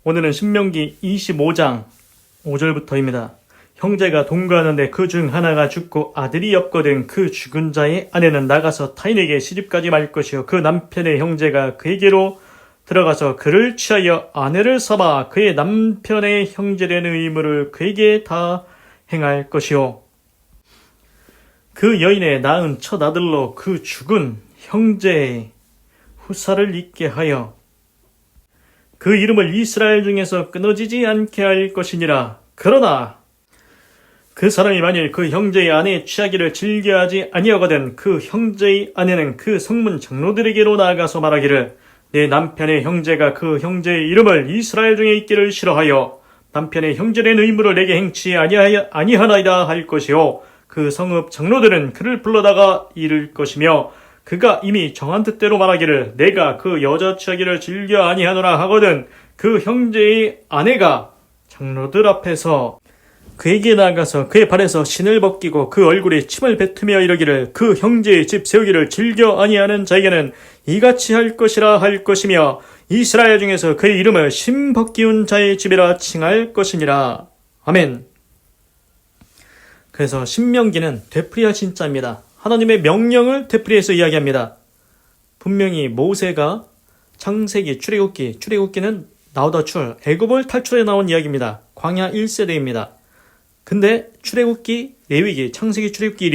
오늘은 신명기 25장 5절부터입니다. 형제가 동거하는데 그 중 하나가 죽고 아들이 없거든 그 죽은 자의 아내는 나가서 타인에게 시집가지 말 것이요 그 남편의 형제가 그에게로 들어가서 그를 취하여 아내를 삼아 그의 남편의 형제된 의무를 그에게 다 행할 것이요 그 여인의 낳은 첫 아들로 그 죽은 형제의 후사를 잇게 하여 그 이름을 이스라엘 중에서 끊어지지 않게 할 것이니라. 그러나 그 사람이 만일 그 형제의 아내의 취하기를 즐겨하지 아니하거든 그 형제의 아내는 그 성문 장로들에게로 나아가서 말하기를 내 남편의 형제가 그 형제의 이름을 이스라엘 중에 있기를 싫어하여 남편의 형제된 의무를 내게 행치 아니하나이다 할 것이요 그 성읍 장로들은 그를 불러다가 이를 것이며 그가 이미 정한 뜻대로 말하기를 내가 그 여자 취하기를 즐겨 아니하노라 하거든 그 형제의 아내가 장로들 앞에서 그에게 나아가서 그의 발에서 신을 벗기고 그 얼굴에 침을 뱉으며 이르기를 그 형제의 집 세우기를 즐겨 아니하는 자에게는 이같이 할 것이라 할 것이며 이스라엘 중에서 그의 이름을 신 벗기운 자의 집이라 칭할 것이니라. 아멘. 그래서 신명기는 되풀이하신 자입니다. 하나님의 명령을 되풀이해서 이야기합니다. 분명히 모세가 창세기, 출애굽기는 나오다 출, 애굽을 탈출해 나온 이야기입니다. 광야 1세대입니다. 근데 출애굽기, 레위기, 창세기, 출애굽기,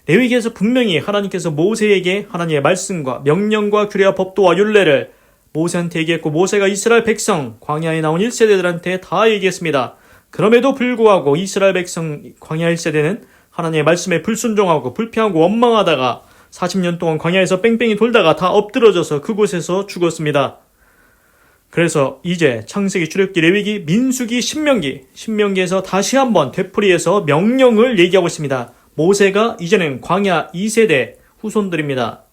레위기에서 분명히 하나님께서 모세에게 하나님의 말씀과 명령과 규례와 법도와 율례를 모세한테 얘기했고 모세가 이스라엘 백성, 광야에 나온 1세대들한테 다 얘기했습니다. 그럼에도 불구하고 이스라엘 백성 광야 1세대는 하나님의 말씀에 불순종하고 불평하고 원망하다가 40년 동안 광야에서 뺑뺑이 돌다가 다 엎드러져서 그곳에서 죽었습니다. 그래서 이제 창세기, 출애굽기, 레위기, 민수기, 신명기에서 다시 한번 되풀이해서 명령을 얘기하고 있습니다. 모세가 이제는 광야 2세대 후손들입니다.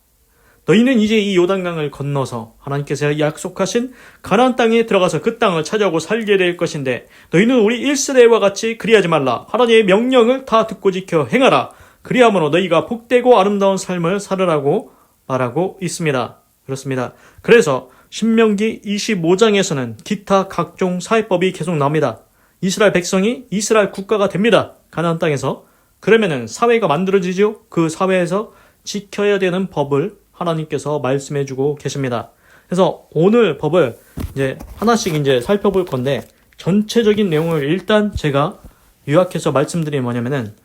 너희는 이제 이 요단강을 건너서 하나님께서 약속하신 가나안 땅에 들어가서 그 땅을 차지하고 살게 될 것인데 너희는 우리 1세대와 같이 그리하지 말라. 하나님의 명령을 다 듣고 지켜 행하라. 그리함으로 너희가 복되고 아름다운 삶을 살으라고 말하고 있습니다. 그렇습니다. 그래서 신명기 25장에서는 기타 각종 사회법이 계속 나옵니다. 이스라엘 백성이 이스라엘 국가가 됩니다. 가나안 땅에서. 그러면은 사회가 만들어지죠. 그 사회에서 지켜야 되는 법을 하나님께서 말씀해주고 계십니다. 그래서 오늘 법을 이제 하나씩 이제 살펴볼 건데 전체적인 내용을 일단 제가 요약해서 말씀드리면 뭐냐면은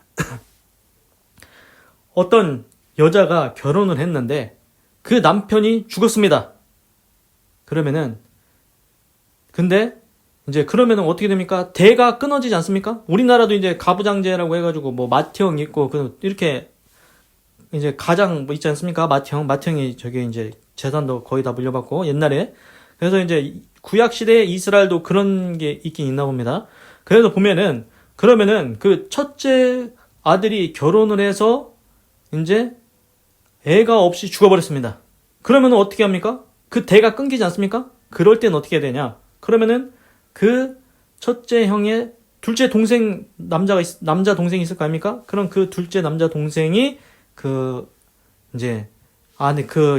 어떤 여자가 결혼을 했는데 그 남편이 죽었습니다. 그러면은 그러면은 어떻게 됩니까? 대가 끊어지지 않습니까? 우리나라도 이제 가부장제라고 해가지고 뭐 맏형 있고 이렇게 이제 가장 있지 않습니까? 맏형이 저게 이제 재산도 거의 다 물려받고 옛날에. 그래서 이제 구약 시대에 이스라엘도 그런 게 있긴 있나 봅니다. 그래서 보면은 그러면은 그 첫째 아들이 결혼을 해서 이제 애가 없이 죽어버렸습니다. 그러면은 어떻게 합니까? 그 대가 끊기지 않습니까? 그럴 땐 어떻게 되냐? 그러면은 그 첫째 형의 둘째 동생 남자 동생이 있을 거 아닙니까? 그럼 그 둘째 남자 동생이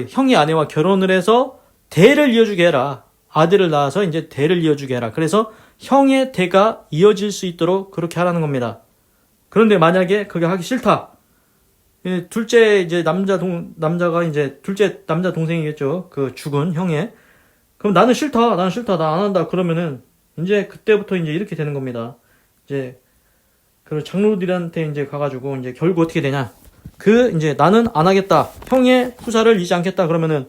형의 아내와 결혼을 해서 대를 이어주게 해라. 아들을 낳아서 이제 대를 이어주게 해라. 그래서 형의 대가 이어질 수 있도록 그렇게 하라는 겁니다. 그런데 만약에 그게 하기 싫다. 둘째 이제 남자가 이제 둘째 남자 동생이겠죠. 그 죽은 형의. 그럼 나는 싫다. 나 안 한다. 그러면은 이제 그때부터 이제 이렇게 되는 겁니다. 이제 그 장로들한테 이제 가가지고 이제 결국 어떻게 되냐? 이제 나는 안 하겠다. 형의 후사를 잊지 않겠다. 그러면은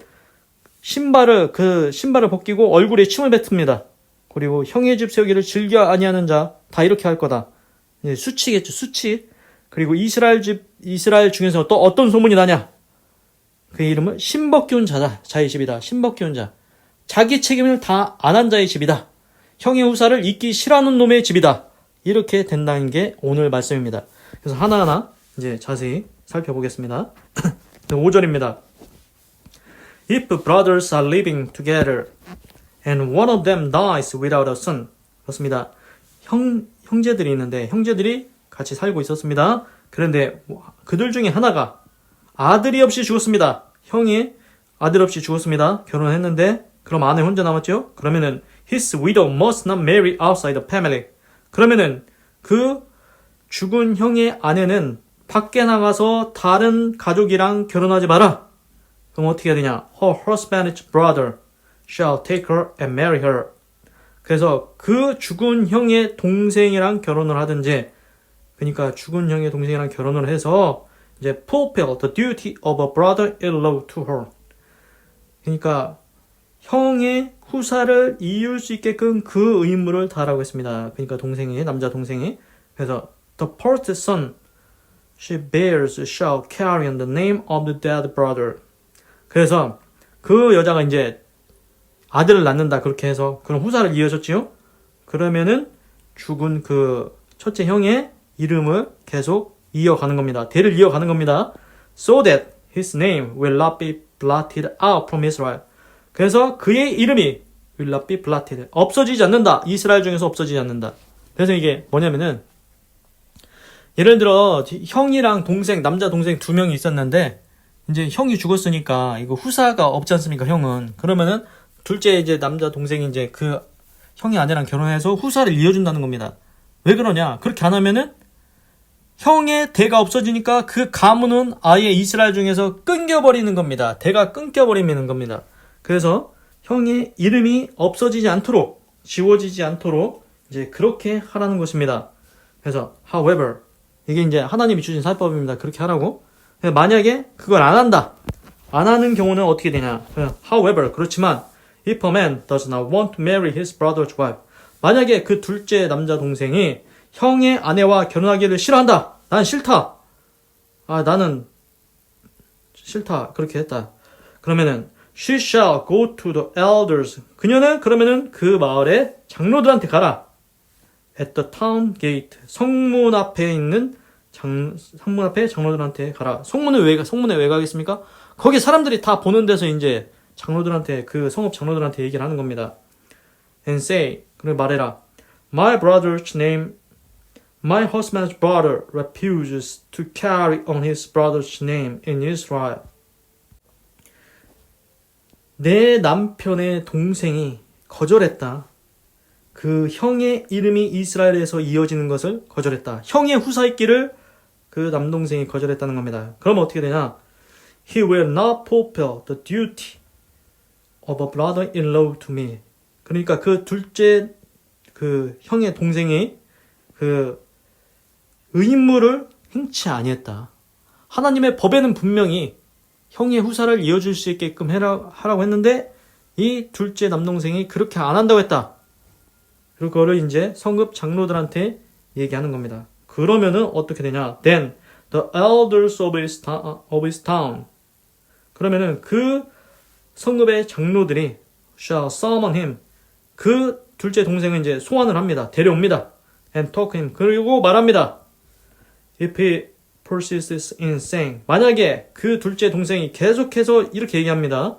신발을 벗기고 얼굴에 침을 뱉습니다. 그리고 형의 집 세우기를 즐겨 아니하는 자 다 이렇게 할 거다. 이제 수치겠죠. 수치. 그리고 이스라엘 중에서 또 어떤 소문이 나냐? 그 이름은 신벗기운 자의 집이다. 신벗기운 자. 자기 책임을 다 안 한 자의 집이다. 형의 후사를 잊기 싫어하는 놈의 집이다. 이렇게 된다는 게 오늘 말씀입니다. 그래서 하나하나 이제 자세히 살펴보겠습니다. 5절입니다. If brothers are living together and one of them dies without a son. 그렇습니다. 형제들이 있는데 형제들이 같이 살고 있었습니다. 그런데 그들 중에 하나가 아들이 없이 죽었습니다. 형이 아들 없이 죽었습니다. 결혼했는데 그럼 아내 혼자 남았죠? 그러면은 his widow must not marry outside the family. 그러면은 그 죽은 형의 아내는 밖에 나가서 다른 가족이랑 결혼하지 마라. 그럼 어떻게 해야 되냐? Her husband's brother shall take her and marry her. 그래서 그 죽은 형의 동생이랑 결혼을 하든지, 그러니까 죽은 형의 동생이랑 결혼을 해서 이제 fulfill the duty of a brother-in-law to her. 그러니까 형의 후사를 이을 수 있게끔 그 의무를 다하라고 했습니다. 그러니까 동생이, 남자 동생이. 그래서 the first son she bears shall carry on the name of the dead brother. 그래서 그 여자가 이제 아들을 낳는다 그렇게 해서 그런 후사를 이어줬지요. 그러면은 죽은 그 첫째 형의 이름을 계속 이어가는 겁니다. 대를 이어가는 겁니다. So that his name will not be blotted out from Israel. 그래서 그의 이름이 will not be blotted. 없어지지 않는다. 이스라엘 중에서 없어지지 않는다. 그래서 이게 뭐냐면은 예를 들어 형이랑 동생, 남자 동생 두 명이 있었는데 이제 형이 죽었으니까 이거 후사가 없지 않습니까? 형은. 그러면은 둘째 이제 남자 동생이 이제 그 형의 아내랑 결혼해서 후사를 이어준다는 겁니다. 왜 그러냐? 그렇게 안 하면은 형의 대가 없어지니까 그 가문은 아예 이스라엘 중에서 끊겨버리는 겁니다. 대가 끊겨버리는 겁니다. 그래서 형의 이름이 없어지지 않도록, 지워지지 않도록 이제 그렇게 하라는 것입니다. 그래서 however, 이게 이제 하나님이 주신 사회법입니다. 그렇게 하라고. 만약에 그걸 안 한다. 안 하는 경우는 어떻게 되냐? however, 그렇지만 if a man does not want to marry his brother's wife. 만약에 그 둘째 남자 동생이 형의 아내와 결혼하기를 싫어한다. 난 싫다. 나는 싫다. 그렇게 했다. 그러면은 she shall go to the elders. 그녀는 그러면은 그 마을의 장로들한테 가라. at the town gate. 성문 앞에 있는 성문 앞에 장로들한테 가라. 성문에 왜 가겠습니까? 거기 사람들이 다 보는 데서 이제 장로들한테, 그 성읍 장로들한테 얘기를 하는 겁니다. and say, 그래 말해라. My husband's brother refuses to carry on his brother's name in Israel. 내 남편의 동생이 거절했다. 그 형의 이름이 이스라엘에서 이어지는 것을 거절했다. 형의 후사있기를 그 남동생이 거절했다는 겁니다. 그러면 어떻게 되냐? He will not fulfill the duty of a brother-in-law to me. 그러니까 그 둘째 그 형의 동생이 그 의무를 행치 아니했다. 하나님의 법에는 분명히 형의 후사를 이어줄 수 있게끔 하라고 했는데 이 둘째 남동생이 그렇게 안 한다고 했다. 그거를 이제 성읍 장로들한테 얘기하는 겁니다. 그러면은 어떻게 되냐? Then the elders of his town. 그러면은 그 성읍의 장로들이 shall summon him. 그 둘째 동생은 이제 소환을 합니다. 데려옵니다. And talk him. 그리고 말합니다. If he persists in saying. 만약에 그 둘째 동생이 계속해서 이렇게 얘기합니다.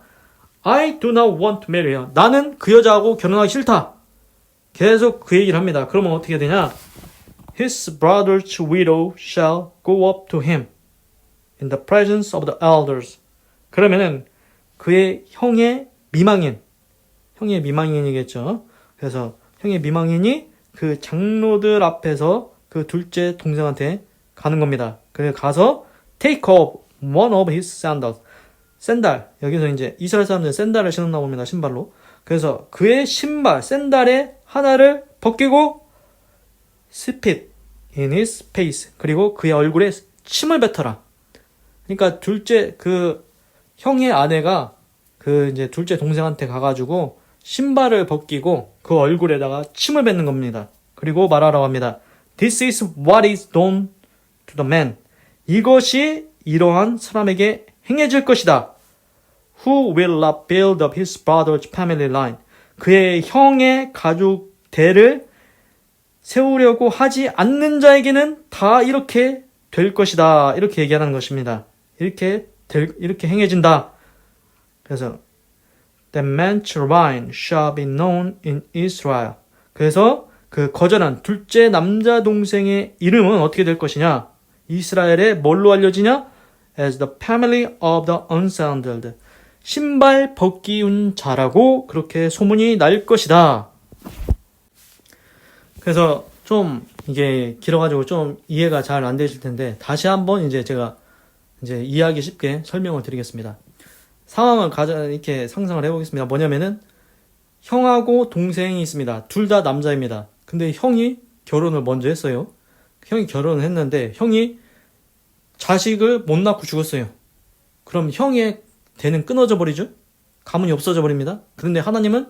I do not want to marry her. 나는 그 여자하고 결혼하기 싫다. 계속 그 얘기를 합니다. 그러면 어떻게 되냐? His brother's widow shall go up to him in the presence of the elders. 그러면은 그의 형의 미망인이겠죠. 그래서 형의 미망인이 그 장로들 앞에서 그 둘째 동생한테 가는 겁니다. 그래서 가서 take off one of his sandals. 샌달. 여기서 이제 이스라엘 사람들은 샌달을 신었나 봅니다. 신발로. 그래서 그의 신발, 샌달의 하나를 벗기고 spit in his face. 그리고 그의 얼굴에 침을 뱉어라. 그러니까 둘째 그 형의 아내가 그 이제 둘째 동생한테 가가지고 신발을 벗기고 그 얼굴에다가 침을 뱉는 겁니다. 그리고 말하라고 합니다. This is what is done to the man. 이것이 이러한 사람에게 행해질 것이다. Who will not build up his brother's family line. 그의 형의 가족 대를 세우려고 하지 않는 자에게는 다 이렇게 될 것이다. 이렇게 얘기하는 것입니다. 이렇게 행해진다. 그래서 that man's line shall be known in Israel. 그래서 그 거절한 둘째 남자 동생의 이름은 어떻게 될 것이냐? 이스라엘에 뭘로 알려지냐? As the family of the unsandaled. 신발 벗기운 자라고 그렇게 소문이 날 것이다. 그래서 좀 이게 길어가지고 좀 이해가 잘 안 되실 텐데 다시 한번 이제 제가 이제 이해하기 쉽게 설명을 드리겠습니다. 상황을 이렇게 상상을 해보겠습니다. 뭐냐면은 형하고 동생이 있습니다. 둘 다 남자입니다. 근데 형이 결혼을 먼저 했어요. 형이 결혼을 했는데 형이 자식을 못 낳고 죽었어요. 그럼 형의 대는 끊어져 버리죠? 가문이 없어져 버립니다. 그런데 하나님은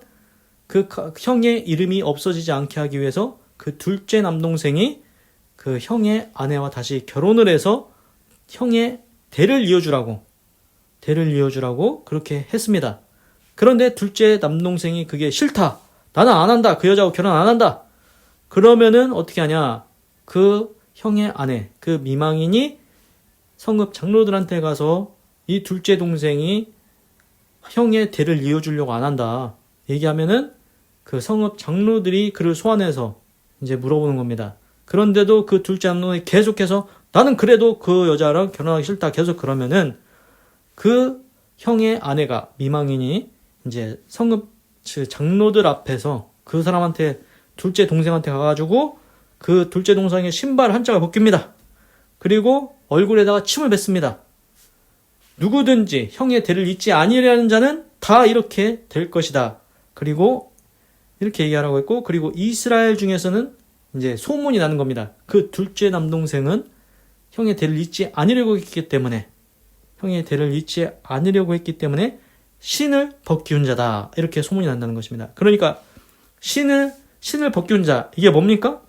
그 형의 이름이 없어지지 않게 하기 위해서 그 둘째 남동생이 그 형의 아내와 다시 결혼을 해서 형의 대를 이어주라고 그렇게 했습니다. 그런데 둘째 남동생이 그게 싫다. 나는 안 한다. 그 여자하고 결혼 안 한다. 그러면은 어떻게 하냐? 그 형의 아내, 그 미망인이 성읍 장로들한테 가서 이 둘째 동생이 형의 대를 이어주려고 안 한다. 얘기하면은 그 성읍 장로들이 그를 소환해서 이제 물어보는 겁니다. 그런데도 그 둘째 남동생이 계속해서 나는 그래도 그 여자랑 결혼하기 싫다. 계속 그러면은 그 형의 아내가 미망인이 이제 성읍 장로들 앞에서 그 사람한테 둘째 동생한테 가가지고 그 둘째 동생의 신발 한 짝을 벗깁니다. 그리고 얼굴에다가 침을 뱉습니다. 누구든지 형의 대를 잇지 아니하려는 자는 다 이렇게 될 것이다. 그리고 이렇게 얘기하라고 했고, 그리고 이스라엘 중에서는 이제 소문이 나는 겁니다. 그 둘째 남동생은 형의 대를 잇지 않으려고 했기 때문에 신을 벗기운 자다. 이렇게 소문이 난다는 것입니다. 그러니까 신을 벗기운 자, 이게 뭡니까?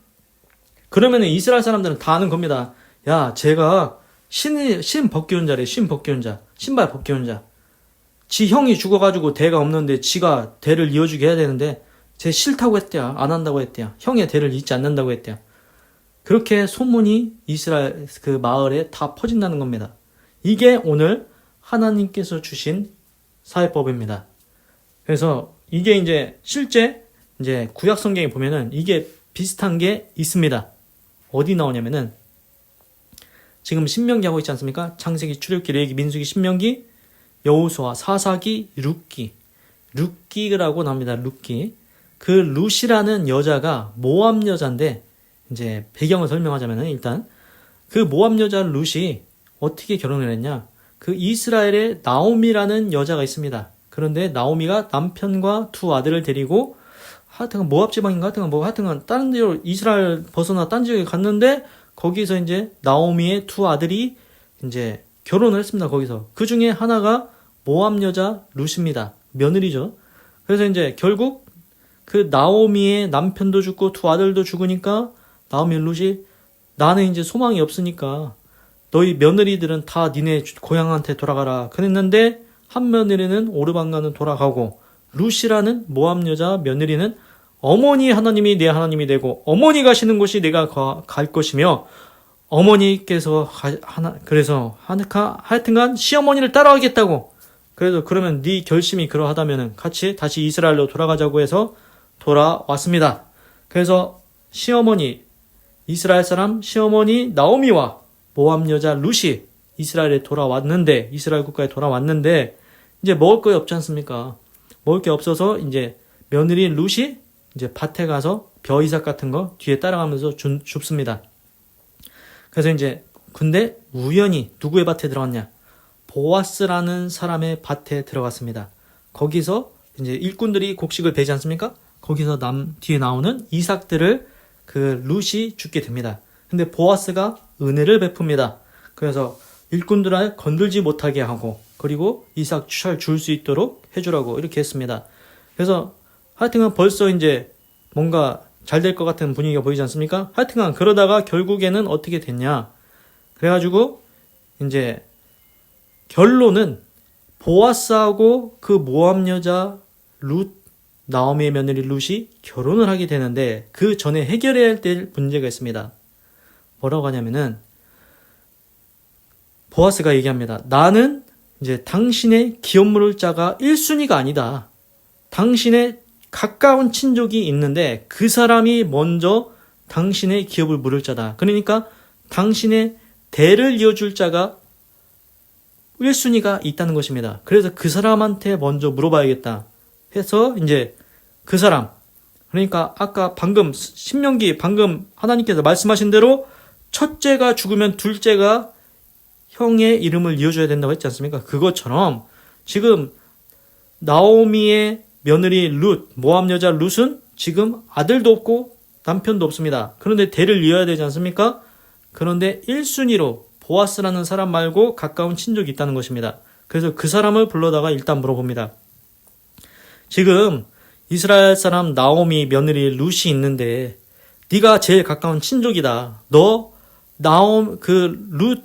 그러면은 이스라엘 사람들은 다 아는 겁니다. 야, 제가 신 벗기운 자래. 신 벗기운 자. 신발 벗기운 자. 지 형이 죽어가지고 대가 없는데 지가 대를 이어주게 해야 되는데 쟤 싫다고 했대야. 안 한다고 했대야. 형의 대를 잇지 않는다고 했대야. 그렇게 소문이 이스라엘 그 마을에 다 퍼진다는 겁니다. 이게 오늘 하나님께서 주신 사회법입니다. 그래서 이게 이제 실제 이제 구약 성경에 보면은 이게 비슷한 게 있습니다. 어디 나오냐면은 지금 신명기 하고 있지 않습니까? 창세기, 출애굽기, 레위기, 민수기, 신명기, 여호수아, 사사기, 룻기라고 나옵니다. 룻기. 그 룻이라는 여자가 모압 여자인데 이제 배경을 설명하자면은 일단 그 모압 여자 룻이 어떻게 결혼을 했냐? 그 이스라엘에 나오미라는 여자가 있습니다. 그런데 나오미가 남편과 두 아들을 데리고 하여튼 모압 지방인가 하여튼 다른 데로 이스라엘 벗어나 딴 지역에 갔는데 거기서 이제 나오미의 두 아들이 이제 결혼을 했습니다. 거기서 그 중에 하나가 모압 여자 룻입니다. 며느리죠. 그래서 이제 결국 그 나오미의 남편도 죽고 두 아들도 죽으니까 나오미 룻이 나는 이제 소망이 없으니까 너희 며느리들은 다 니네 고향한테 돌아가라. 그랬는데 한 며느리는 오르반가는 돌아가고 룻이라는 모압 여자 며느리는 어머니 하나님이 내 하나님이 되고 어머니 가시는 곳이 내가 갈 것이며 어머니께서 그래서 하여튼간 시어머니를 따라가겠다고. 그래서 그러면 네 결심이 그러하다면은 같이 다시 이스라엘로 돌아가자고 해서 돌아왔습니다. 그래서 이스라엘 사람 시어머니 나오미와 모압 여자 룻이 이스라엘 국가에 돌아왔는데 이제 먹을 거 없지 않습니까? 먹을 게 없어서 이제 며느리 룻이 이제 밭에 가서 벼이삭 같은 거 뒤에 따라가면서 줍습니다. 그래서 이제 근데 우연히 누구의 밭에 들어갔냐? 보아스라는 사람의 밭에 들어갔습니다. 거기서 이제 일꾼들이 곡식을 베지 않습니까? 거기서 뒤에 나오는 이삭들을 그 룻이 죽게 됩니다. 근데 보아스가 은혜를 베풉니다. 그래서 일꾼들을 건들지 못하게 하고 그리고 이삭 잘 줄 수 있도록 해주라고 이렇게 했습니다. 그래서 하여튼간 벌써 이제 뭔가 잘 될 것 같은 분위기가 보이지 않습니까? 하여튼간 그러다가 결국에는 어떻게 됐냐? 그래가지고 이제 결론은 보아스하고 그 모압 여자 나오미의 며느리 룻이 결혼을 하게 되는데 그 전에 해결해야 될 문제가 있습니다. 뭐라고 하냐면은 보아스가 얘기합니다. 나는 이제 당신의 기업 물을 자가 1순위가 아니다. 당신의 가까운 친족이 있는데 그 사람이 먼저 당신의 기업을 물을 자다. 그러니까 당신의 대를 이어줄 자가 1순위가 있다는 것입니다. 그래서 그 사람한테 먼저 물어봐야겠다 해서 이제 그 사람 그러니까 아까 방금 신명기 방금 하나님께서 말씀하신 대로 첫째가 죽으면 둘째가 형의 이름을 이어줘야 된다고 했지 않습니까? 그것처럼 지금 나오미의 며느리 룻, 모압 여자 룻은 지금 아들도 없고 남편도 없습니다. 그런데 대를 이어야 되지 않습니까? 그런데 1순위로 보아스라는 사람 말고 가까운 친족이 있다는 것입니다. 그래서 그 사람을 불러다가 일단 물어봅니다. 지금 이스라엘 사람 나오미 며느리 룻이 있는데 네가 제일 가까운 친족이다. 너 룻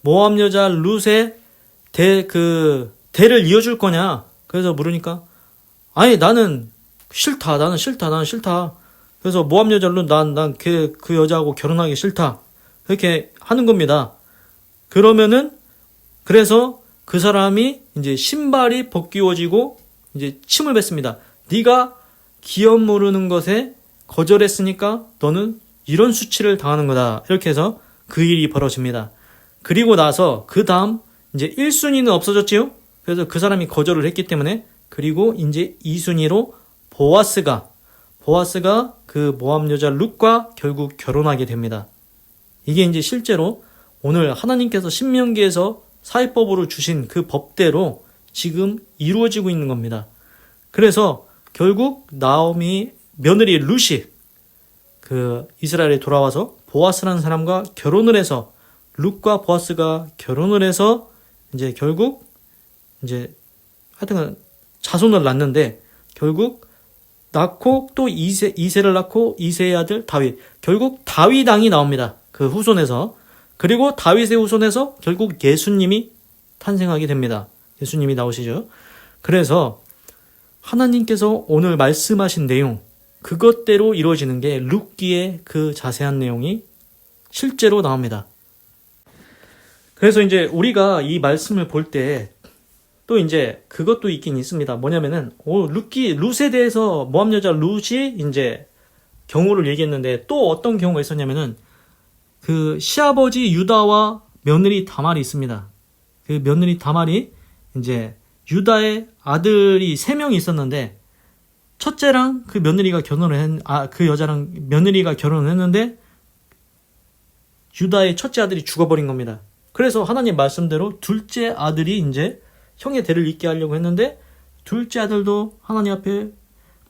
모압 여자 룻의 대를 이어줄 거냐? 그래서 물으니까 아니 나는 싫다. 그래서 모압 여자 룻 난 그 여자하고 결혼하기 싫다. 이렇게 하는 겁니다. 그래서 그 사람이 이제 신발이 벗기워지고 이제 침을 뱉습니다. 네가 기업 모르는 것에 거절했으니까 너는 이런 수치를 당하는 거다. 이렇게 해서 그 일이 벌어집니다. 그리고 나서 그 다음 이제 1순위는 없어졌지요. 그래서 그 사람이 거절을 했기 때문에 그리고 이제 2순위로 보아스가 그 모압 여자 룻과 결국 결혼하게 됩니다. 이게 이제 실제로 오늘 하나님께서 신명기에서 사회법으로 주신 그 법대로 지금 이루어지고 있는 겁니다. 그래서 결국 나오미 며느리 룻이 그 이스라엘에 돌아와서 보아스라는 사람과 결혼을 해서 룻과 보아스가 결혼을 해서 이제 결국 이제 하여튼 자손을 낳는데 결국 낳고 또 이세를 낳고 이세의 아들 다윗, 결국 다윗 왕이 나옵니다. 그 후손에서. 그리고 다윗의 후손에서 결국 예수님이 탄생하게 됩니다. 예수님이 나오시죠. 그래서 하나님께서 오늘 말씀하신 내용, 그것대로 이루어지는 게 룻기의 그 자세한 내용이 실제로 나옵니다. 그래서 이제 우리가 이 말씀을 볼 때 또 이제 그것도 있긴 있습니다. 뭐냐면은 룻에 대해서 모압 여자 룻이 이제 경우를 얘기했는데 또 어떤 경우가 있었냐면은 그 시아버지 유다와 며느리 다말이 있습니다. 그 며느리 다말이 이제 유다의 아들이 3명이 있었는데 첫째랑 그 며느리가 그 여자랑 며느리가 결혼을 했는데 유다의 첫째 아들이 죽어버린 겁니다. 그래서 하나님 말씀대로 둘째 아들이 이제 형의 대를 잇게 하려고 했는데 둘째 아들도 하나님 앞에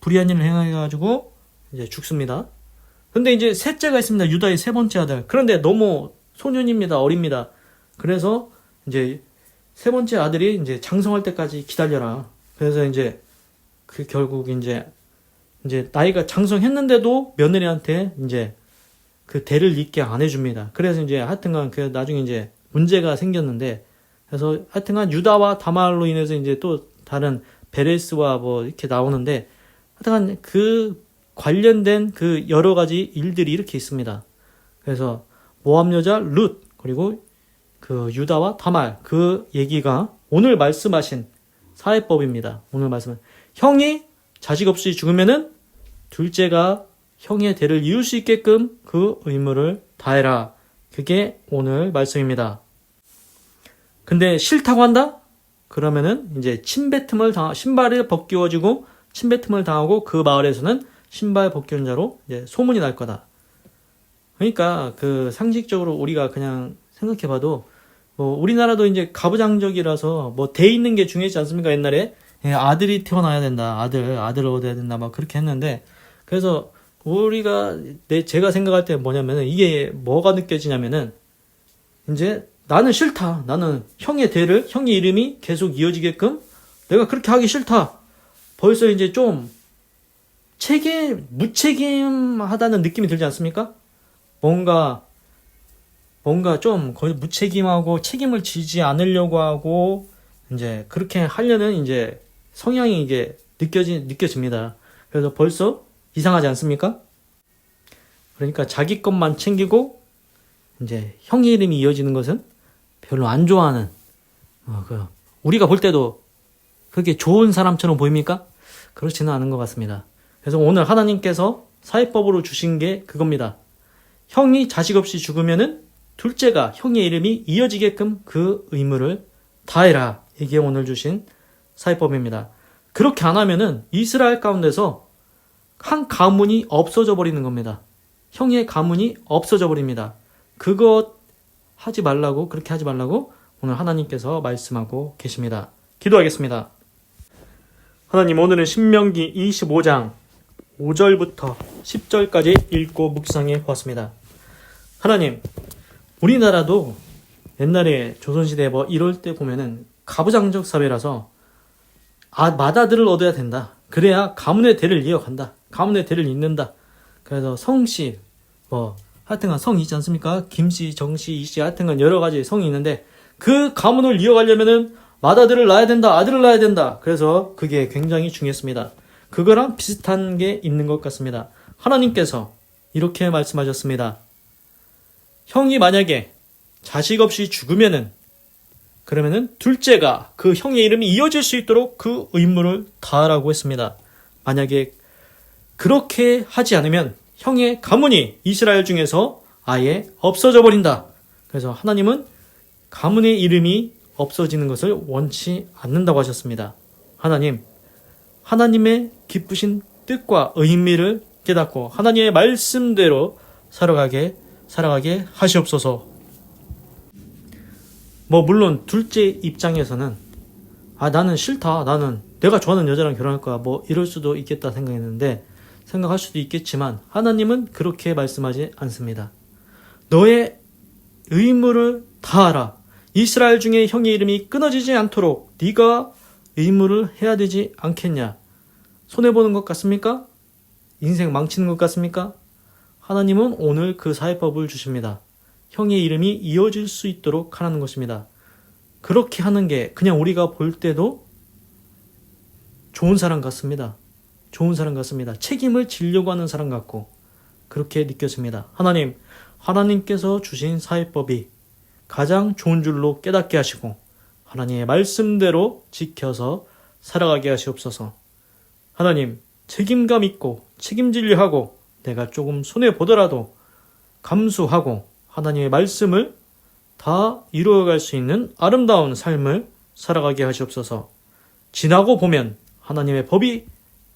불의한 일을 행해가지고 이제 죽습니다. 근데 이제 셋째가 있습니다. 유다의 3번째 아들. 그런데 너무 소년입니다. 어립니다. 그래서 이제 3번째 아들이 이제 장성할 때까지 기다려라. 그래서 이제 그 결국 이제 나이가 장성했는데도 며느리한테 이제 그 대를 잇게 안 해줍니다. 그래서 이제 하여튼간 그 나중에 이제 문제가 생겼는데 그래서 하여튼간 유다와 다말로 인해서 이제 또 다른 베레스와 뭐 이렇게 나오는데 하여튼간 그 관련된 그 여러 가지 일들이 이렇게 있습니다. 그래서 모압 여자 룻 그리고 그 유다와 다말 그 얘기가 오늘 말씀하신 사회법입니다. 오늘 말씀은 형이 자식 없이 죽으면은 둘째가 형의 대를 이을 수 있게끔 그 의무를 다해라. 그게 오늘 말씀입니다. 근데 싫다고 한다? 그러면은 이제 신발을 벗기워지고 침뱉음을 당하고 그 마을에서는 신발 벗겨온 자로 이제 소문이 날 거다. 그러니까 그 상식적으로 우리가 그냥 생각해봐도 뭐 우리나라도 이제 가부장적이라서 뭐 돼 있는 게 중요하지 않습니까? 옛날에 아들이 태어나야 된다, 아들을 얻어야 된다, 막 그렇게 했는데 그래서 제가 생각할 때 뭐냐면은 이게 뭐가 느껴지냐면은 이제 나는 싫다. 나는 형의 이름이 계속 이어지게끔 내가 그렇게 하기 싫다. 벌써 이제 좀 무책임하다는 느낌이 들지 않습니까? 뭔가 좀 거의 무책임하고 책임을 지지 않으려고 하고 이제 그렇게 하려는 이제 성향이 이제 느껴집니다. 그래서 벌써 이상하지 않습니까? 그러니까 자기 것만 챙기고 이제 형의 이름이 이어지는 것은 별로 안 좋아하는 우리가 볼 때도 그렇게 좋은 사람처럼 보입니까? 그렇지는 않은 것 같습니다. 그래서 오늘 하나님께서 사회법으로 주신 게 그겁니다. 형이 자식 없이 죽으면은 둘째가 형의 이름이 이어지게끔 그 의무를 다해라. 이게 오늘 주신 사회법입니다. 그렇게 안 하면은 이스라엘 가운데서 한 가문이 없어져 버리는 겁니다. 형의 가문이 없어져 버립니다. 그것 하지 말라고, 그렇게 하지 말라고 오늘 하나님께서 말씀하고 계십니다. 기도하겠습니다. 하나님, 오늘은 신명기 25장 5절부터 10절까지 읽고 묵상해 보았습니다. 하나님, 우리나라도 옛날에 조선시대 뭐 이럴 때 보면은 가부장적 사회라서 맏아들을 얻어야 된다. 그래야 가문의 대를 이어간다. 가문의 대를 잇는다. 그래서 성씨, 하여튼간 성이 있지 않습니까? 김씨, 정씨, 이씨, 하여튼간 여러 가지 성이 있는데 그 가문을 이어가려면은 맏아들을 낳아야 된다. 아들을 낳아야 된다. 그래서 그게 굉장히 중요했습니다. 그거랑 비슷한 게 있는 것 같습니다. 하나님께서 이렇게 말씀하셨습니다. 형이 만약에 자식 없이 죽으면은, 그러면은 둘째가 그 형의 이름이 이어질 수 있도록 그 의무를 다하라고 했습니다. 만약에 그렇게 하지 않으면 형의 가문이 이스라엘 중에서 아예 없어져 버린다. 그래서 하나님은 가문의 이름이 없어지는 것을 원치 않는다고 하셨습니다. 하나님, 하나님의 기쁘신 뜻과 의미를 깨닫고 하나님의 말씀대로 살아가게 하시옵소서. 물론 둘째 입장에서는 나는 싫다. 나는 내가 좋아하는 여자랑 결혼할 거야. 이럴 수도 있겠다 생각할 수도 있겠지만 하나님은 그렇게 말씀하지 않습니다. 너의 의무를 다하라. 이스라엘 중에 형의 이름이 끊어지지 않도록 네가 의무를 해야 되지 않겠냐? 손해보는 것 같습니까? 인생 망치는 것 같습니까? 하나님은 오늘 그 사회법을 주십니다. 형의 이름이 이어질 수 있도록 하라는 것입니다. 그렇게 하는 게 그냥 우리가 볼 때도 좋은 사람 같습니다. 좋은 사람 같습니다. 책임을 지려고 하는 사람 같고 그렇게 느껴집니다. 하나님께서 주신 사회법이 가장 좋은 줄로 깨닫게 하시고 하나님의 말씀대로 지켜서 살아가게 하시옵소서. 하나님, 책임감 있고 책임지려 하고 내가 조금 손해보더라도 감수하고 하나님의 말씀을 다 이루어갈 수 있는 아름다운 삶을 살아가게 하시옵소서. 지나고 보면 하나님의 법이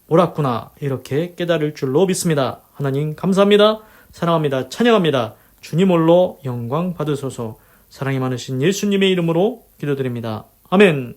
옳았구나 이렇게 깨달을 줄로 믿습니다. 하나님 감사합니다. 사랑합니다. 찬양합니다. 주님 홀로 영광 받으소서. 사랑이 많으신 예수님의 이름으로 기도드립니다. 아멘.